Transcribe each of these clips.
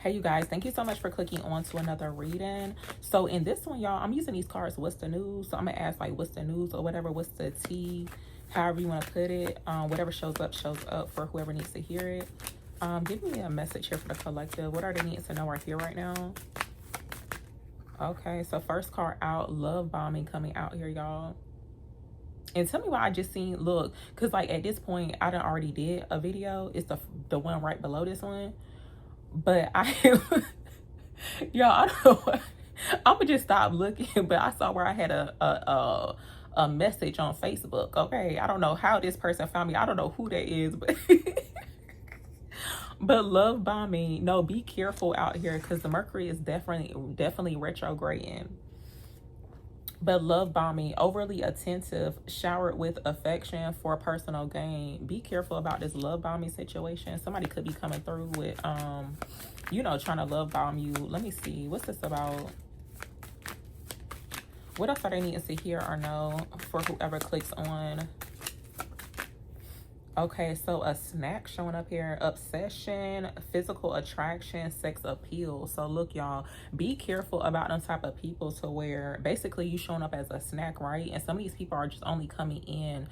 Hey you guys, thank you so much for clicking on to another reading. So in this one, y'all, I'm using these cards, what's the news? So I'm gonna ask like what's the news or whatever, what's the tea, however you want to put it. Whatever shows up for whoever needs to hear it. Give me a message here for the collective. What are they needing to know right here right now? Okay, so first card out, love bombing coming out here, y'all. And tell me why I just seen, look, because like at this point, I done already did a video. It's the one right below this one. But I, y'all, I don't know what, I'm gonna just stop looking. But I saw where I had a message on Facebook. Okay, I don't know how this person found me. I don't know who that is, but but love bombing. No, be careful out here because the Mercury is definitely retrograding. But love bombing, overly attentive, showered with affection for personal gain. Be careful about this love bombing situation. Somebody could be coming through with, you know, trying to love bomb you. Let me see. What's this about? What else are they needing to hear or know for whoever clicks on? Okay, so a snack showing up here. Obsession, physical attraction, sex appeal. So look, y'all, be careful about them type of people to where basically you showing up as a snack, right? And some of these people are just only coming in,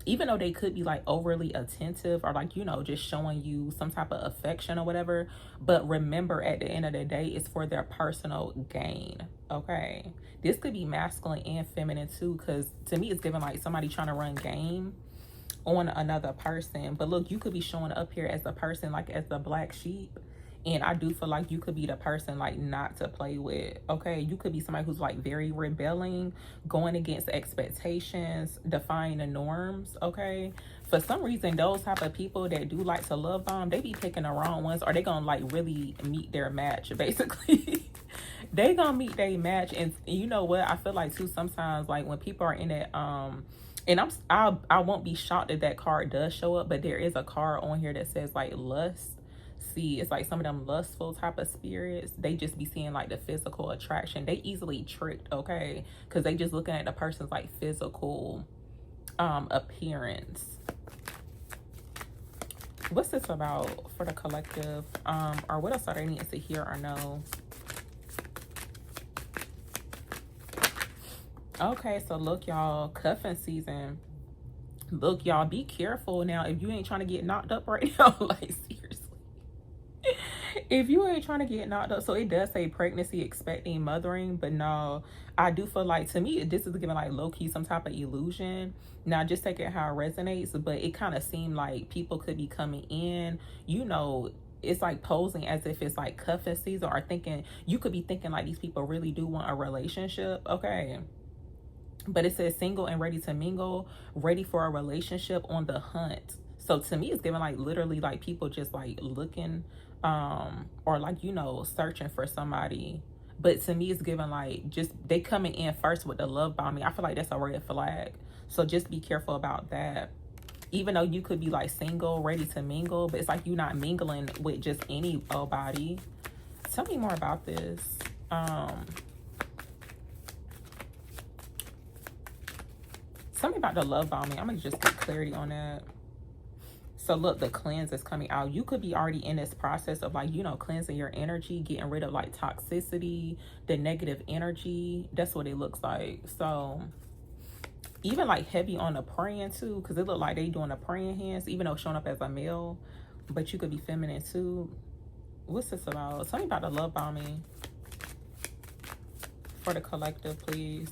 even though they could be like overly attentive or like, you know, just showing you some type of affection or whatever. But remember, at the end of the day, it's for their personal gain. Okay, this could be masculine and feminine too, because to me it's giving like somebody trying to run game on another person. But look, you could be showing up here as a person, like as the black sheep, and I do feel like you could be the person like not to play with. Okay, you could be somebody who's like very rebelling, going against expectations, defying the norms. Okay, for some reason those type of people that do like to love bomb, they be picking the wrong ones, or they gonna like really meet their match basically. They gonna meet their match. And you know what, I feel like too sometimes, like when people are in that and I won't be shocked if that card does show up, but there is a card on here that says like lust. See, it's like some of them lustful type of spirits. They just be seeing like the physical attraction. They easily tricked, okay, because they just looking at the person's like physical appearance. What's this about for the collective? Or what else are they needing to hear or know? Okay, so look, y'all, cuffing season. Look, y'all, be careful now if you ain't trying to get knocked up right now. Like, seriously. If you ain't trying to get knocked up, so it does say pregnancy, expecting, mothering, but no, I do feel like, to me, this is giving like low-key some type of illusion. Now, just take it how it resonates, but it kind of seemed like people could be coming in, you know, it's like posing as if it's like cuffing season, or thinking, you could be thinking like these people really do want a relationship, okay? But it says single and ready to mingle, ready for a relationship, on the hunt. So to me, it's giving like literally like people just like looking, or like, you know, searching for somebody. But to me, it's giving like just they coming in first with the love bombing. I feel like that's a red flag. So just be careful about that. Even though you could be like single, ready to mingle, but it's like you're not mingling with just anybody. Tell me more about this. Tell me about the love bombing. I'm gonna just get clarity on that. So look, the cleanse is coming out. You could be already in this process of like, you know, cleansing your energy, getting rid of like toxicity, the negative energy. That's what it looks like. So even like heavy on the praying too, because it looked like they doing the praying hands, even though showing up as a male, but you could be feminine too. What's this about? Tell me about the love bombing for the collective, please.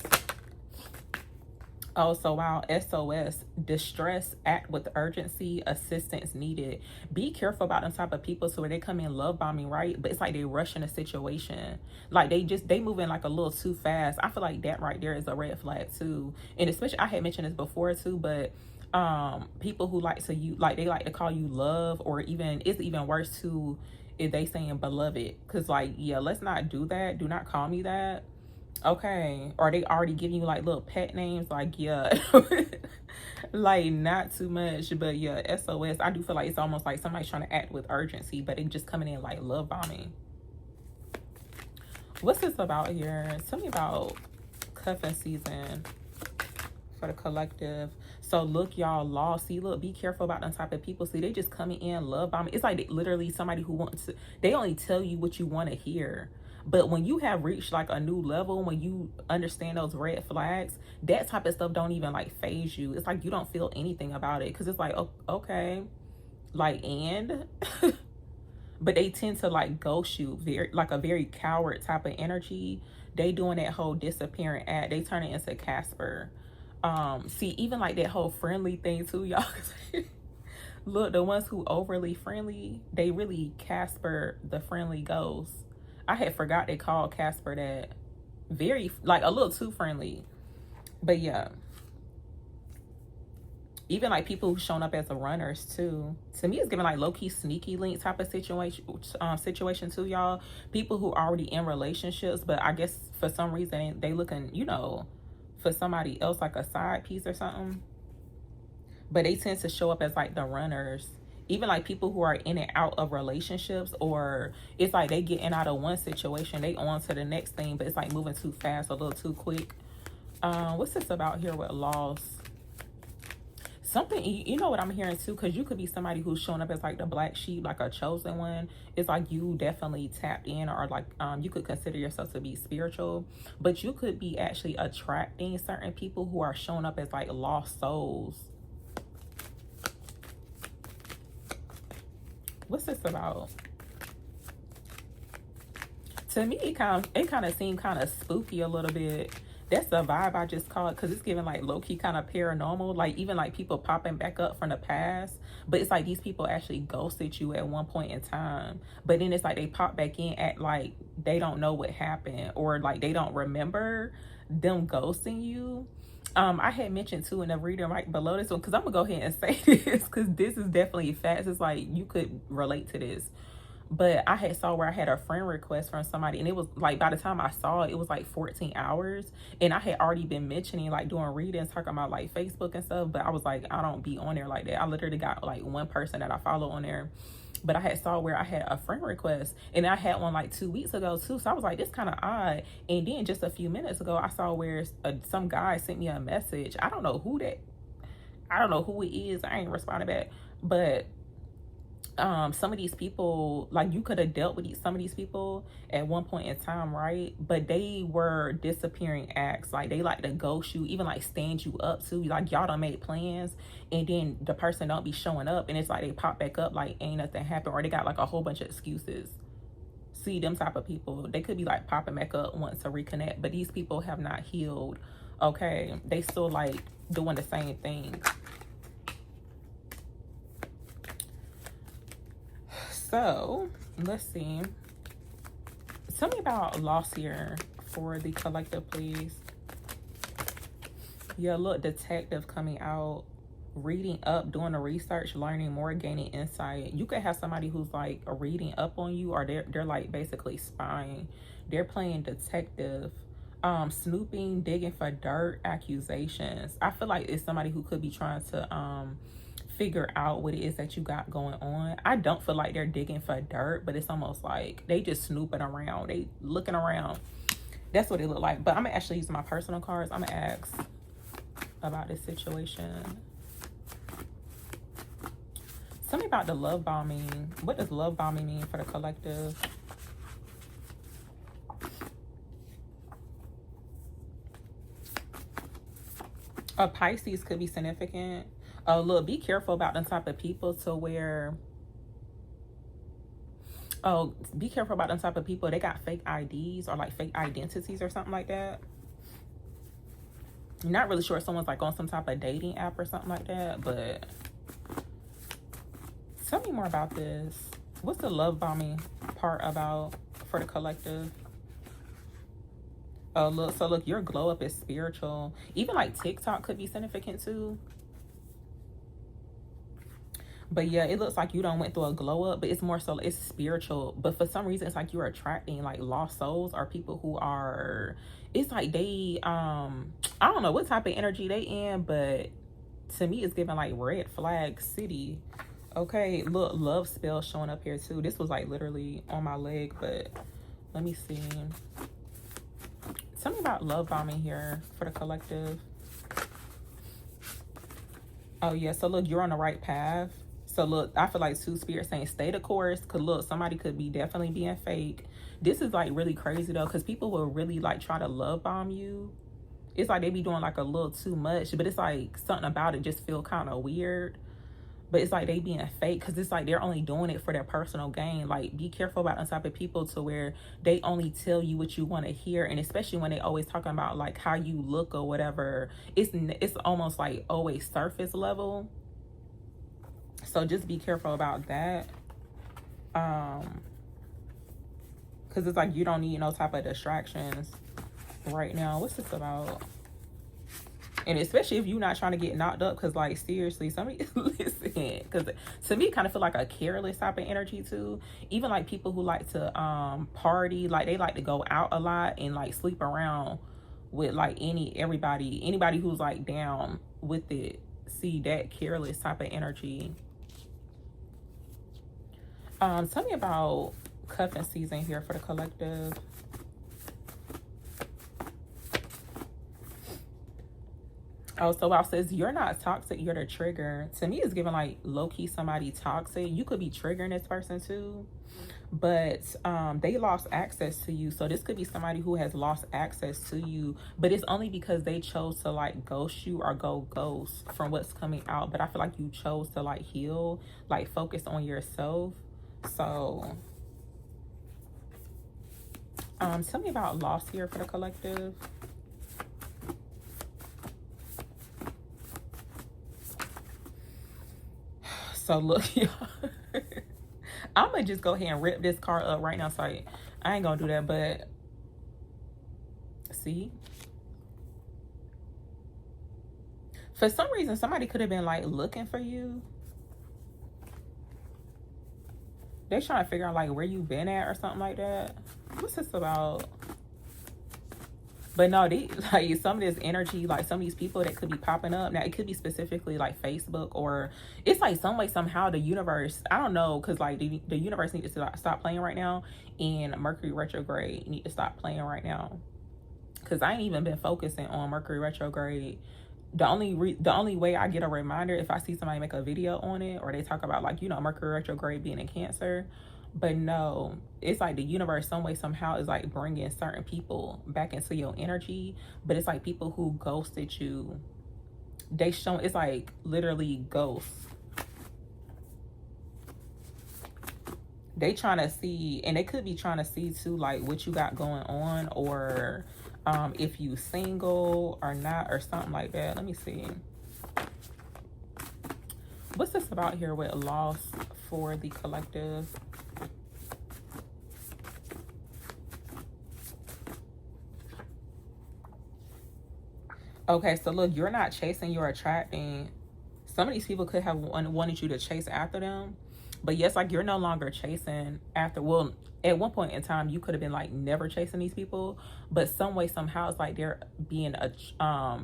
Oh, so wow, SOS, distress, act with urgency, assistance needed. Be careful about them type of people, so when they come in love bombing, right? But it's like they rushing a situation. Like they moving like a little too fast. I feel like that right there is a red flag too. And especially, I had mentioned this before too, but people who like to they like to call you love, or even, it's even worse too if they saying beloved. Cause like, yeah, let's not do that. Do not call me that. Okay, or they already giving you like little pet names, like, yeah. Like not too much, but yeah, SOS. I do feel like it's almost like somebody's trying to act with urgency, but they just coming in like love bombing. What's this about here? Tell me about cuffing season for the collective. So look, y'all, lost. See, look, be careful about them type of people. See, they just coming in love bombing. It's like literally somebody who wants to, they only tell you what you want to hear. But when you have reached like a new level, when you understand those red flags, that type of stuff don't even like phase you. It's like you don't feel anything about it because it's like, oh, okay, like, and but they tend to like ghost you, very like a very coward type of energy. They doing that whole disappearing act. They turn it into Casper. See, even like that whole friendly thing too, y'all. Look, the ones who overly friendly, they really Casper the friendly ghost. I had forgot they called Casper that. Very like a little too friendly. But yeah, even like people who shown up as the runners too, to me it's giving like low-key sneaky link type of situation too, y'all. People who already in relationships, but I guess for some reason they looking, you know, for somebody else, like a side piece or something. But they tend to show up as like the runners. Even like people who are in and out of relationships, or it's like they getting out of one situation, they on to the next thing, but it's like moving too fast, a little too quick. What's this about here with loss? Something, you know what I'm hearing too, because you could be somebody who's showing up as like the black sheep, like a chosen one. It's like you definitely tapped in, or like you could consider yourself to be spiritual, but you could be actually attracting certain people who are showing up as like lost souls. What's this about? To me, it kind of seemed kind of spooky a little bit. That's the vibe I just call it, because it's giving like low-key kind of paranormal, like even like people popping back up from the past, but it's like these people actually ghosted you at one point in time, but then it's like they pop back in at like they don't know what happened, or like they don't remember them ghosting you. I had mentioned too in the reader right below this one, because I'm gonna go ahead and say this because this is definitely facts. It's like you could relate to this. But I had saw where I had a friend request from somebody, and it was like by the time I saw it, it was like 14 hours, and I had already been mentioning like doing readings, talking about like Facebook and stuff, but I was like, I don't be on there like that. I literally got like one person that I follow on there, but I had saw where I had a friend request, and I had one like 2 weeks ago too, so I was like, this kind of odd. And then just a few minutes ago, I saw where some guy sent me a message. I don't know who it is. I ain't responding back, but some of these people, like you could have dealt with some of these people at one point in time, right? But they were disappearing acts. Like they like to ghost you, even like stand you up too. Like y'all done made plans, and then the person don't be showing up, and it's like they pop back up like ain't nothing happened, or they got like a whole bunch of excuses. See, them type of people, they could be like popping back up once to reconnect, but these people have not healed. Okay, they still like doing the same thing. So let's see. Tell me about loss here for the collective, please. Yeah, look, detective coming out, reading up, doing the research, learning more, gaining insight. You could have somebody who's like reading up on you, or they're like basically spying. They're playing detective, snooping, digging for dirt, accusations. I feel like it's somebody who could be trying to figure out what it is that you got going on. I don't feel like they're digging for dirt, but it's almost like they just snooping around. They looking around. That's what it look like. But I'm gonna actually use my personal cards. I'm gonna ask about this situation. Tell me about the love bombing. What does love bombing mean for the collective? A Pisces could be significant. Oh, look, be careful about them type of people to where, oh, be careful about them type of people. They got fake IDs or like fake identities or something like that. You're not really sure if someone's like on some type of dating app or something like that, but tell me more about this. What's the love bombing part about for the collective? Oh, look, so look, your glow up is spiritual. Even like TikTok could be significant too. But yeah, it looks like you don't went through a glow up, but it's more so it's spiritual. But for some reason, it's like you're attracting like lost souls, or people who are, it's like they, I don't know what type of energy they in, but to me, it's giving like red flag city. Okay, look, love spell showing up here too. This was like literally on my leg, but let me see. Tell me about love bombing here for the collective. Oh yeah, so look, you're on the right path. So look, I feel like two spirits saying stay the course. Cause look, somebody could be definitely being fake. This is like really crazy though, cause people will really like try to love bomb you. It's like they be doing like a little too much, but it's like something about it just feel kind of weird. But it's like they being fake, because it's like they're only doing it for their personal gain. Like, be careful about those type of people to where they only tell you what you want to hear, and especially when they always talking about like how you look or whatever. It's almost like always surface level. So just be careful about that. Because it's like you don't need no type of distractions right now. What's this about? And especially if you're not trying to get knocked up, because like seriously, somebody listen, because to me kind of feel like a careless type of energy too. Even like people who like to party, like they like to go out a lot and like sleep around with like anybody who's like down with it. See that careless type of energy. Tell me about cuffing season here for the collective. Oh, so wow says you're not toxic, you're the trigger. To me, it's giving like low-key somebody toxic. You could be triggering this person too, but they lost access to you. So this could be somebody who has lost access to you, but it's only because they chose to like ghost you or go ghost from what's coming out. But I feel like you chose to like heal, like focus on yourself. So tell me about loss here for the collective. So look, y'all, I'm gonna just go ahead and rip this card up right now. Sorry, I ain't gonna do that, but see, for some reason, somebody could have been like looking for you. They're trying to figure out like where you been at or something like that. What's this about? But no, they like some of this energy, like some of these people that could be popping up. Now it could be specifically like Facebook, or it's like some way, somehow the universe, I don't know, because like the universe needs to stop playing right now, and Mercury retrograde need to stop playing right now. Because I ain't even been focusing on Mercury retrograde. The only way I get a reminder if I see somebody make a video on it, or they talk about like, you know, Mercury retrograde being in Cancer. But no, it's like the universe some way somehow is like bringing certain people back into your energy. But it's like people who ghosted you, they show, it's like literally ghosts. They trying to see, and they could be trying to see too like what you got going on, or if you single or not, or something like that. Let me see. What's this about here with loss for the collective? Okay, so look, you're not chasing, you're attracting. Some of these people could have wanted you to chase after them. But yes, like you're no longer chasing after, well, at one point in time, you could have been like never chasing these people. But some way, somehow, it's like they're being,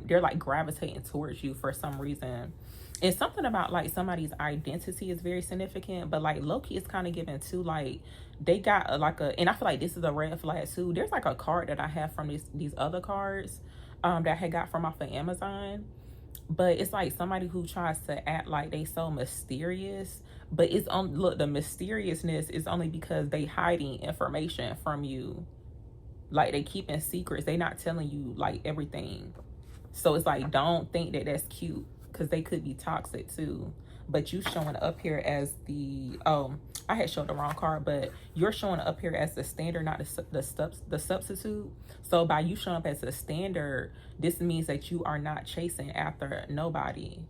they're like gravitating towards you for some reason. It's something about like somebody's identity is very significant, but like low-key is kind of given too, like they got like a, and I feel like this is a red flag too. There's like a card that I have from these other cards that I had got from off of Amazon, but it's like somebody who tries to act like they so mysterious, but it's on, look, the mysteriousness is only because they hiding information from you, like they keeping secrets, they not telling you like everything. So it's like, don't think that that's cute, because they could be toxic too. But you showing up here as the, I had showed the wrong card, but you're showing up here as the standard, not the substitute. So by you showing up as a standard, this means that you are not chasing after nobody.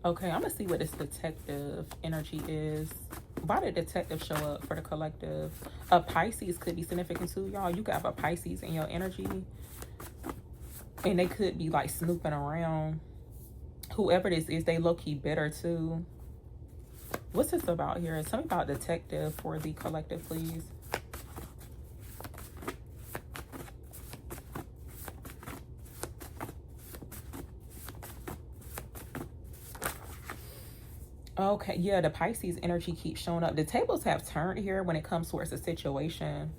Okay, I'm gonna see what this detective energy is. Why did detective show up for the collective? A Pisces could be significant too, y'all. You could have a Pisces in your energy, and they could be like snooping around. Whoever this is, they low-key bitter too. What's this about here? Tell me about detective for the collective, please. Okay, yeah, the Pisces energy keeps showing up. The tables have turned here when it comes towards the situation.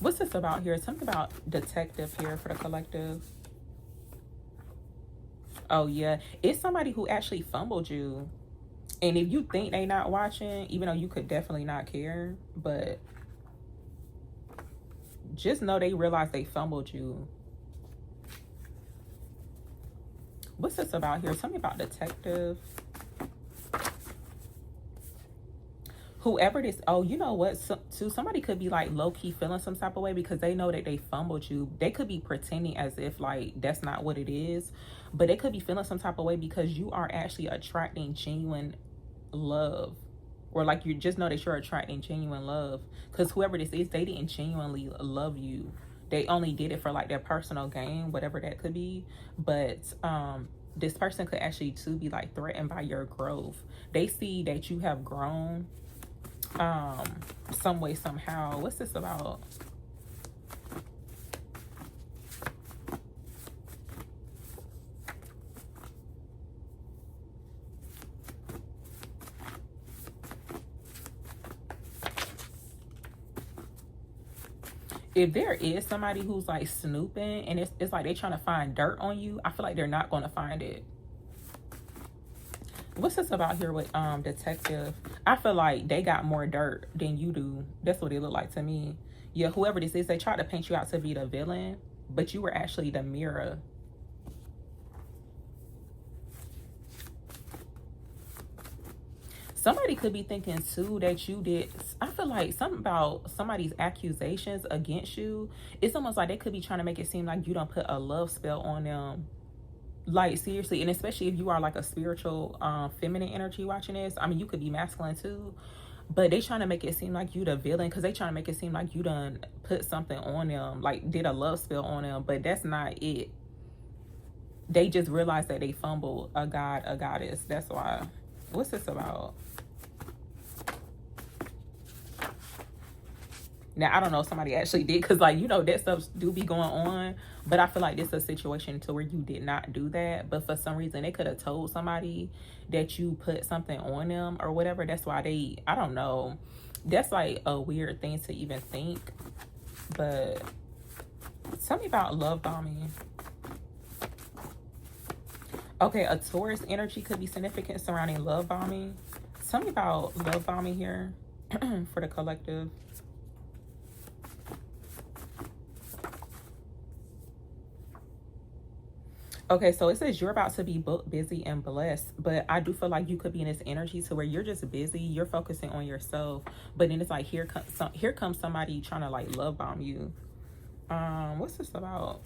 What's this about here? Something about detective here for the collective. Oh yeah, it's somebody who actually fumbled you. And if you think they not watching, even though you could definitely not care, but just know they realize they fumbled you. What's this about here? Something about detective. Whoever this, oh, you know what? So somebody could be like low-key feeling some type of way because they know that they fumbled you. They could be pretending as if like that's not what it is, but they could be feeling some type of way because you are actually attracting genuine love, or like you just know that you're attracting genuine love, because whoever this is, they didn't genuinely love you. They only did it for like their personal gain, whatever that could be. But this person could actually too be like threatened by your growth. They see that you have grown some way, somehow. What's this about? If there is somebody who's like snooping and it's like they're trying to find dirt on you, I feel like they're not going to find it. What's this about here with detective? I feel like they got more dirt than you do. That's what it looked like to me. Yeah, whoever this is, they tried to paint you out to be the villain, but you were actually the mirror. Somebody could be thinking too that you did. I feel like something about somebody's accusations against you. It's almost like they could be trying to make it seem like you don't put a love spell on them. Like seriously, and especially if you are like a spiritual feminine energy watching this. I mean, you could be masculine too, but they trying to make it seem like you the villain because they trying to make it seem like you done put something on them, like did a love spell on them, but that's not it. They just realized that they fumbled a god, a goddess. That's why. What's this about? Now, I don't know if somebody actually did, because, like, you know, that stuff do be going on. But I feel like this is a situation to where you did not do that. But for some reason, they could have told somebody that you put something on them or whatever. That's why they, I don't know. That's, like, a weird thing to even think. But tell me about love bombing. Okay, a Taurus energy could be significant surrounding love bombing. Tell me about love bombing here for the collective. Okay, so it says you're about to be booked, busy, and blessed. But I do feel like you could be in this energy to where you're just busy, you're focusing on yourself. But then it's like here comes somebody trying to like love bomb you. What's this about?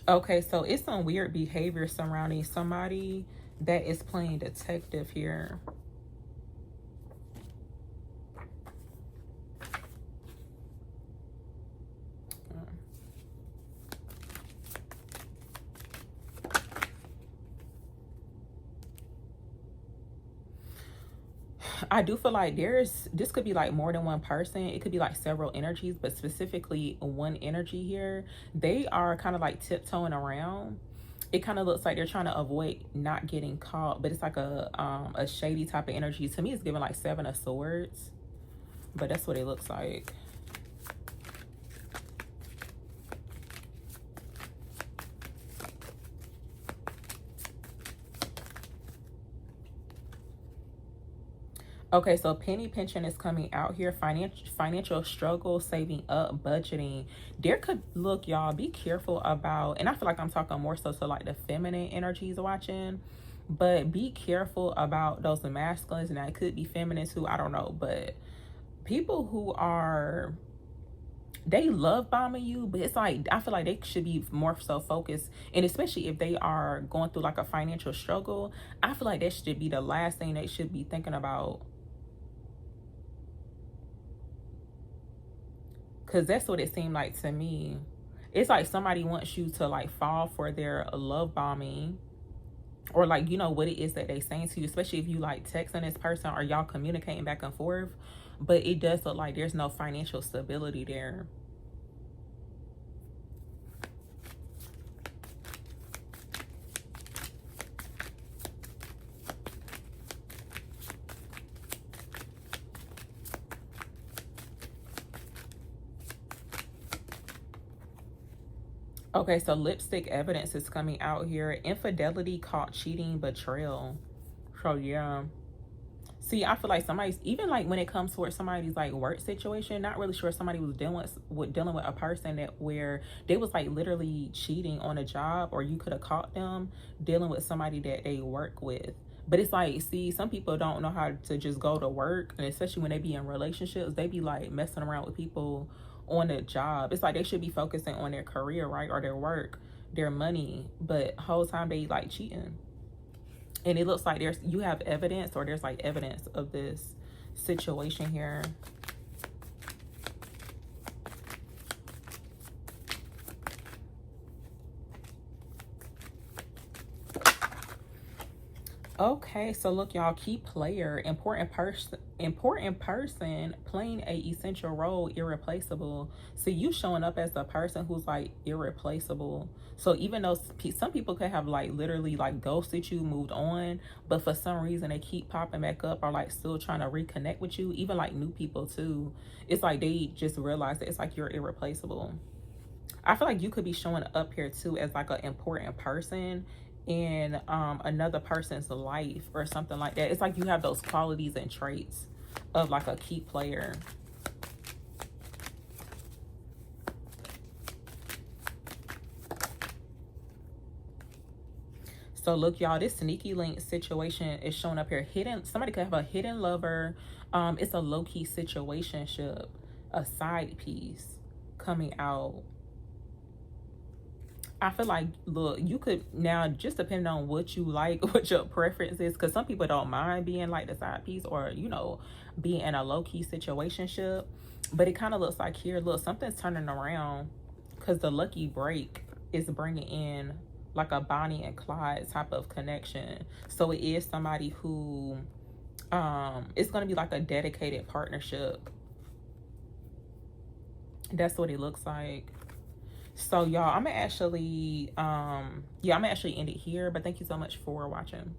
Okay, so it's some weird behavior surrounding somebody that is playing detective here. I do feel like this could be like more than one person. It could be like several energies, but specifically one energy here. They are kind of like tiptoeing around. It kind of looks like they're trying to avoid not getting caught, but it's like a shady type of energy. To me, it's giving like Seven of Swords, but that's what it looks like. Okay, so penny pinching is coming out here. Financial struggle, saving up, budgeting. There could, look, y'all, be careful about, and I feel like I'm talking more so to like the feminine energies watching, but be careful about those masculines, and that could be feminine too, I don't know. But people who are, they love bombing you, but it's like I feel like they should be more so focused, and especially if they are going through like a financial struggle, I feel like that should be the last thing they should be thinking about. Because that's what it seemed like to me. It's like somebody wants you to like fall for their love bombing, or like, you know, what it is that they saying to you, especially if you like texting this person or y'all communicating back and forth. But it does look like there's no financial stability there. Okay, so lipstick evidence is coming out here. Infidelity, caught cheating, betrayal. So yeah. See, I feel like somebody's, even like when it comes towards somebody's like work situation, not really sure somebody was dealing with a person that where they was like literally cheating on a job, or you could have caught them dealing with somebody that they work with. But it's like, see, some people don't know how to just go to work, and especially when they be in relationships, they be like messing around with people on the job. It's like they should be focusing on their career, right, or their work, their money, but whole time they like cheating. And it looks like you have evidence, or there's like evidence of this situation here. Okay, so look, y'all, key player, important person playing a essential role, irreplaceable. So you showing up as a person who's like irreplaceable. So even though some people could have like literally like ghosted you, moved on, but for some reason they keep popping back up, or like still trying to reconnect with you, even like new people too. It's like they just realize that it's like you're irreplaceable. I feel like you could be showing up here too as like an important person in another person's life or something like that. It's like you have those qualities and traits of like a key player. So look, y'all, this sneaky link situation is showing up here. Hidden, somebody could have a hidden lover. It's a low-key situationship, a side piece coming out. I feel like, look, you could now, just depending on what you like, what your preference is, because some people don't mind being like the side piece, or, you know, being in a low-key situationship. But it kind of looks like here, look, something's turning around, because the lucky break is bringing in like a Bonnie and Clyde type of connection. So it is somebody who, it's going to be like a dedicated partnership. That's what it looks like. So y'all, I'm gonna actually end it here, but thank you so much for watching.